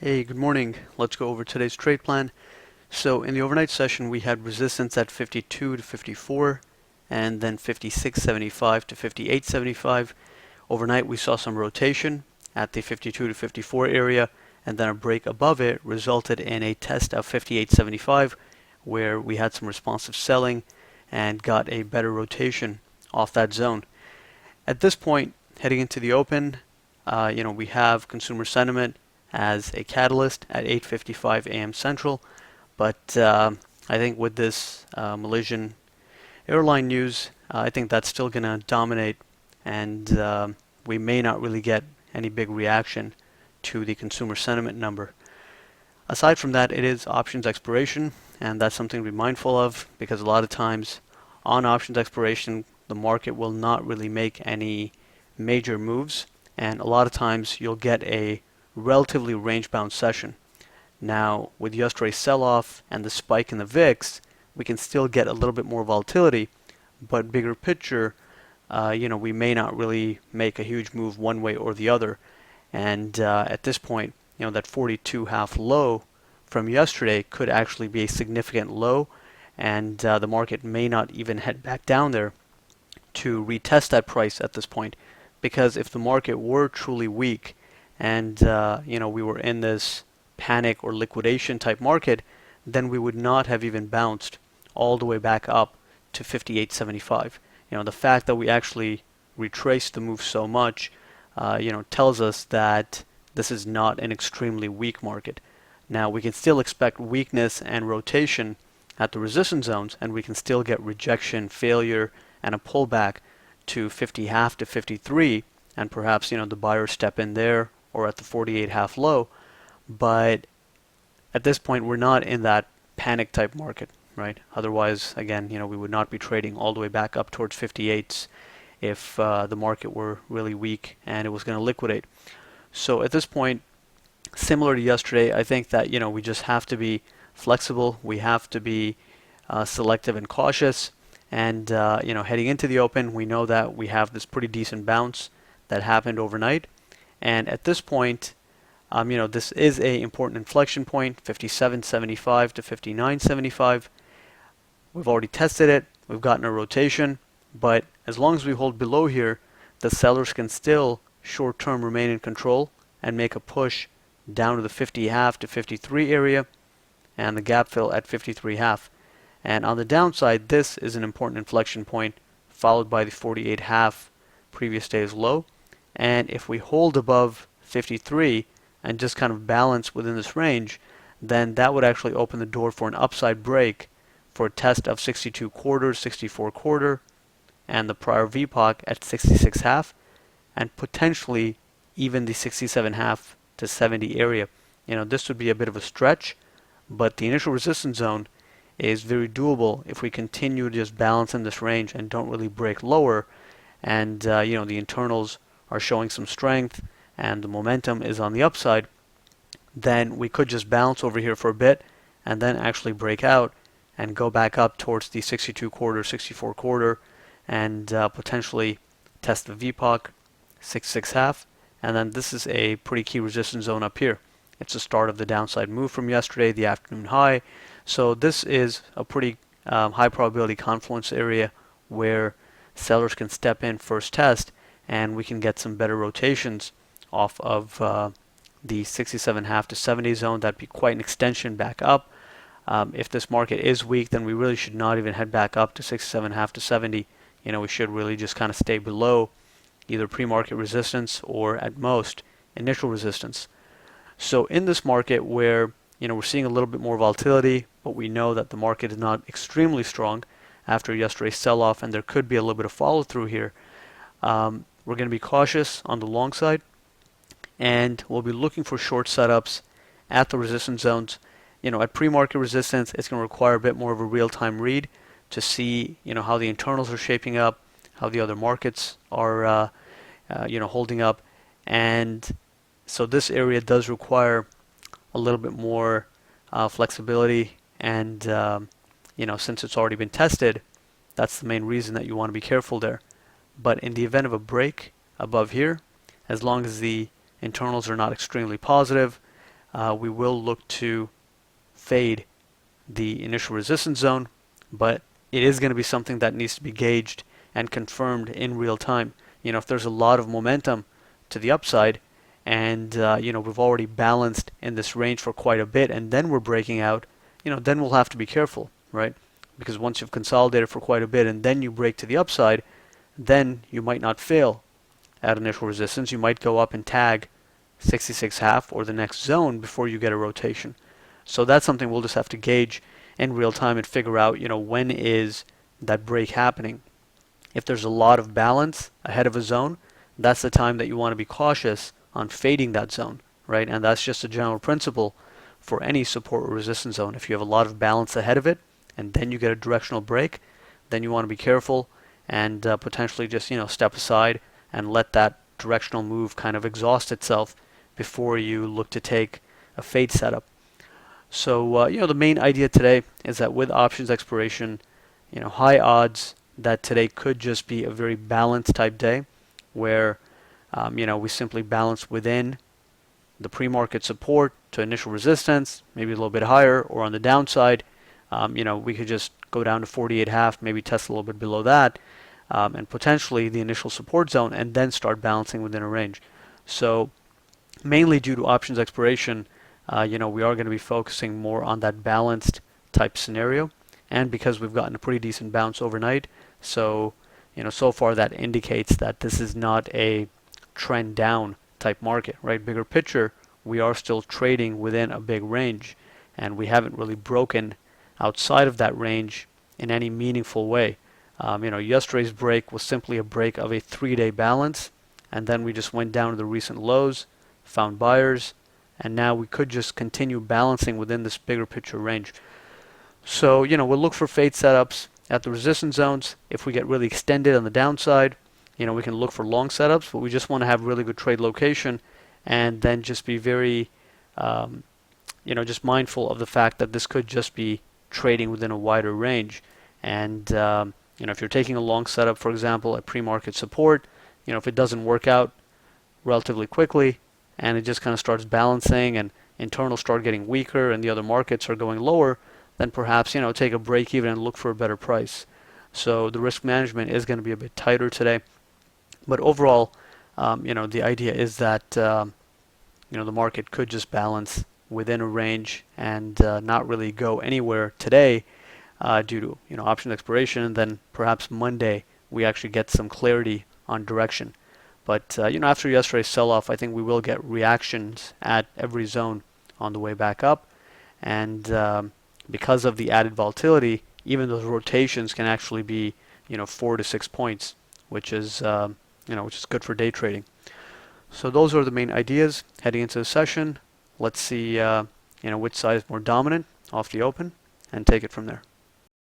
Hey, good morning. Let's go over today's trade plan. So in the overnight session, we had resistance at 52 to 54 and then 56.75 to 58.75. Overnight, we saw some rotation at the 52 to 54 area, and then a break above it resulted in a test of 58.75 where we had some responsive selling and got a better rotation off that zone. At this point, heading into the open, we have consumer sentiment as a catalyst at 8:55 a.m. Central, but I think with this Malaysian airline news, I think that's still going to dominate, and we may not really get any big reaction to the consumer sentiment number. Aside from that, it is options expiration, and that's something to be mindful of because a lot of times on options expiration, the market will not really make any major moves, and a lot of times you'll get a relatively range-bound session. Now, with yesterday's sell-off and the spike in the VIX, we can still get a little bit more volatility, but bigger picture, we may not really make a huge move one way or the other. And at this point, that 42 half low from yesterday could actually be a significant low, and the market may not even head back down there to retest that price at this point. Because if the market were truly weak and we were in this panic or liquidation type market, then we would not have even bounced all the way back up to 58.75. The fact that we actually retraced the move so much, tells us that this is not an extremely weak market. Now we can still expect weakness and rotation at the resistance zones, and we can still get rejection, failure, and a pullback to 50 half to 53, and perhaps the buyers step in there or at the 48 half low. But at this point, we're not in that panic type market, right? Otherwise, again, we would not be trading all the way back up towards 58s if the market were really weak and it was going to liquidate. So at this point, similar to yesterday, I think that we just have to be flexible. We have to be selective and cautious. And heading into the open, we know that we have this pretty decent bounce that happened overnight. And at this point, this is a important inflection point, 57.75 to 59.75. We've already tested it. We've gotten a rotation. But as long as we hold below here, the sellers can still short-term remain in control and make a push down to the 50 half to 53 area and the gap fill at 53 half. And on the downside, this is an important inflection point followed by the 48 half previous day's low. And if we hold above 53 and just kind of balance within this range, then that would actually open the door for an upside break for a test of 62 quarter, 64 quarter, and the prior VPOC at 66 half, and potentially even the 67 half to 70 area. This would be a bit of a stretch, but the initial resistance zone is very doable if we continue to just balance in this range and don't really break lower. And the internals are showing some strength and the momentum is on the upside, then we could just bounce over here for a bit and then actually break out and go back up towards the 62 quarter, 64 quarter, and potentially test the VPOC, 66 half. And then this is a pretty key resistance zone up here. It's the start of the downside move from yesterday, the afternoon high. So this is a pretty high probability confluence area where sellers can step in first test and we can get some better rotations off of the 67 half to 70 zone. That'd be quite an extension back up. If this market is weak, then we really should not even head back up to 67 half to 70. We should really just kind of stay below either pre-market resistance or at most initial resistance. So in this market where we're seeing a little bit more volatility, but we know that the market is not extremely strong after yesterday's sell-off, and there could be a little bit of follow-through here. We're going to be cautious on the long side, and we'll be looking for short setups at the resistance zones. At pre-market resistance, it's going to require a bit more of a real-time read to see, how the internals are shaping up, how the other markets are, holding up, and so this area does require a little bit more flexibility, and since it's already been tested, that's the main reason that you want to be careful there. But in the event of a break above here, as long as the internals are not extremely positive, we will look to fade the initial resistance zone, but it is going to be something that needs to be gauged and confirmed in real time. If there's a lot of momentum to the upside, and we've already balanced in this range for quite a bit, and then we're breaking out, then we'll have to be careful, right? Because once you've consolidated for quite a bit and then you break to the upside, then you might not fail at initial resistance. You might go up and tag 66.5 or the next zone before you get a rotation. So that's something we'll just have to gauge in real time and figure out, when is that break happening. If there's a lot of balance ahead of a zone, that's the time that you want to be cautious on fading that zone, right? And that's just a general principle for any support or resistance zone. If you have a lot of balance ahead of it and then you get a directional break, then you want to be careful and potentially just, step aside and let that directional move kind of exhaust itself before you look to take a fade setup. So, the main idea today is that with options expiration, high odds that today could just be a very balanced type day where, we simply balance within the pre-market support to initial resistance, maybe a little bit higher, or on the downside, we could just go down to 48.5, maybe test a little bit below that, and potentially the initial support zone, and then start balancing within a range. So mainly due to options expiration, we are going to be focusing more on that balanced type scenario, and because we've gotten a pretty decent bounce overnight, so so far that indicates that this is not a trend down type market, right? Bigger picture, we are still trading within a big range, and we haven't really broken outside of that range in any meaningful way. Yesterday's break was simply a break of a 3-day balance, and then we just went down to the recent lows, found buyers, and now we could just continue balancing within this bigger picture range. So, we'll look for fade setups at the resistance zones. If we get really extended on the downside, we can look for long setups, but we just want to have really good trade location and then just be very, just mindful of the fact that this could just be trading within a wider range. And, if you're taking a long setup, for example, at pre-market support, if it doesn't work out relatively quickly and it just kind of starts balancing and internals start getting weaker and the other markets are going lower, then perhaps, take a break even and look for a better price. So the risk management is going to be a bit tighter today. But overall, the idea is that, the market could just balance within a range and not really go anywhere today due to, option expiration. And then perhaps Monday we actually get some clarity on direction. But, after yesterday's sell-off, I think we will get reactions at every zone on the way back up. And because of the added volatility, even those rotations can actually be, 4 to 6 points, which is good for day trading. So those are the main ideas heading into the session. Let's see, which side is more dominant off the open and take it from there.